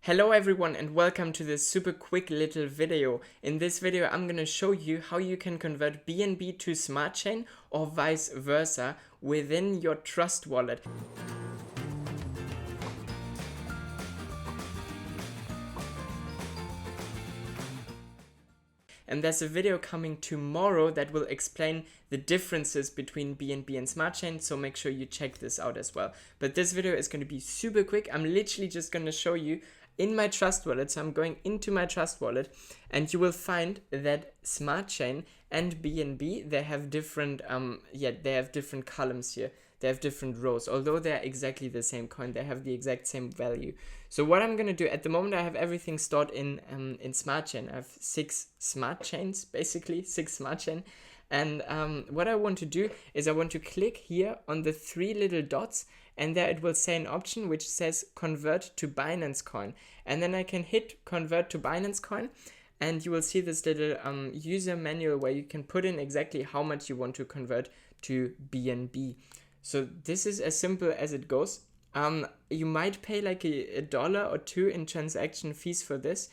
Hello everyone and welcome to this super quick little video. In this video I'm gonna show you how you can convert BNB to Smartchain or vice versa within your Trust wallet. And there's a video coming tomorrow that will explain the differences between BNB and Smartchain, so make sure you check this out as well. But this video is going to be super quick. I'm literally just going to show you in my Trust wallet. So I'm going into my Trust wallet and you will find that Smartchain and BNB, they have different different columns here. They have different rows, although they're exactly the same coin. They have the exact same value. So what I'm gonna do at the moment, I have everything stored in Smartchain. I have 6 smart chains, basically 6 smart chain. And what I want to do is I want to click here on the 3 little dots, and there it will say an option which says convert to Binance Coin. And then I can hit convert to Binance Coin, and you will see this little user manual where you can put in exactly how much you want to convert to BNB. So this is as simple as it goes. You might pay like a dollar or two in transaction fees for this,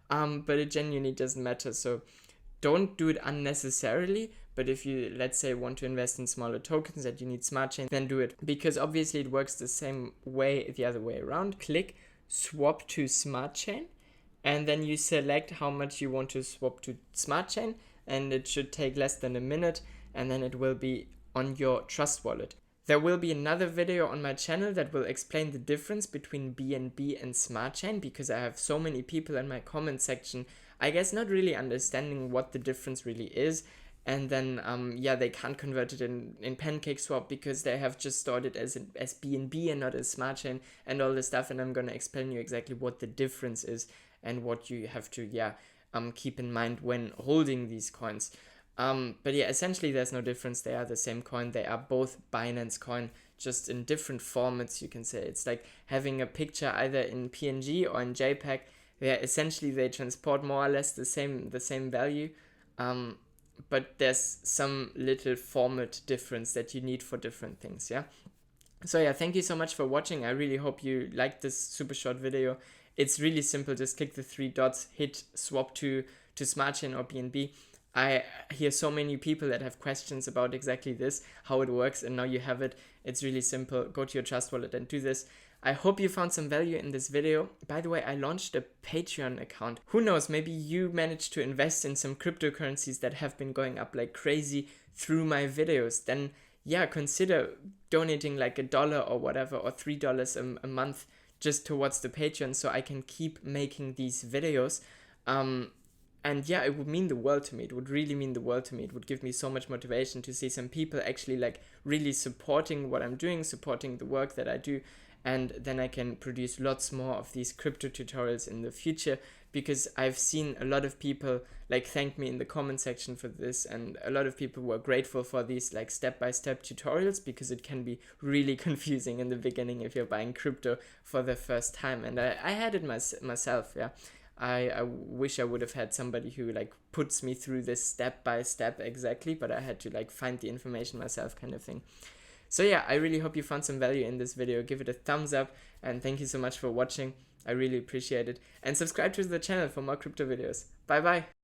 but it genuinely doesn't matter. So don't do it unnecessarily. But if you, let's say, want to invest in smaller tokens that you need Smartchain, then do it, because obviously it works the same way the other way around. Click swap to Smartchain, and then you select how much you want to swap to Smartchain, and it should take less than a minute, and then it will be on your Trust wallet. There will be another video on my channel that will explain the difference between BNB and Smartchain, because I have so many people in my comment section, I guess, not really understanding what the difference really is. And then, they can't convert it in PancakeSwap because they have just stored it as BNB and not as Smartchain and all this stuff. And I'm going to explain you exactly what the difference is and what you have to, keep in mind when holding these coins. But yeah, essentially there's no difference. They are the same coin. They are both Binance Coin, just in different formats, you can say. It's like having a picture either in PNG or in JPEG. Yeah, essentially they transport more or less the same value. But there's some little format difference that you need for different things, yeah? So yeah, thank you so much for watching. I really hope you liked this super short video. It's really simple. Just click the 3 dots, hit swap to Smartchain or BNB. I hear so many people that have questions about exactly this, how it works, and now you have it. It's really simple. Go to your Trust wallet and do this. I hope you found some value in this video. By the way, I launched a Patreon account. Who knows, maybe you managed to invest in some cryptocurrencies that have been going up like crazy through my videos. Then yeah, consider donating like $1 or whatever, or $3 a month just towards the Patreon, so I can keep making these videos. And yeah, it would mean the world to me. It would really mean the world to me. It would give me so much motivation to see some people actually like really supporting what I'm doing, supporting the work that I do. And then I can produce lots more of these crypto tutorials in the future, because I've seen a lot of people like thank me in the comment section for this, and a lot of people were grateful for these like step-by-step tutorials, because it can be really confusing in the beginning if you're buying crypto for the first time. And I had it myself, yeah. I wish I would have had somebody who like puts me through this step by step exactly, but I had to like find the information myself, kind of thing. So yeah, I really hope you found some value in this video. Give it a thumbs up, and thank you so much for watching. I really appreciate it. And subscribe to the channel for more crypto videos. Bye bye.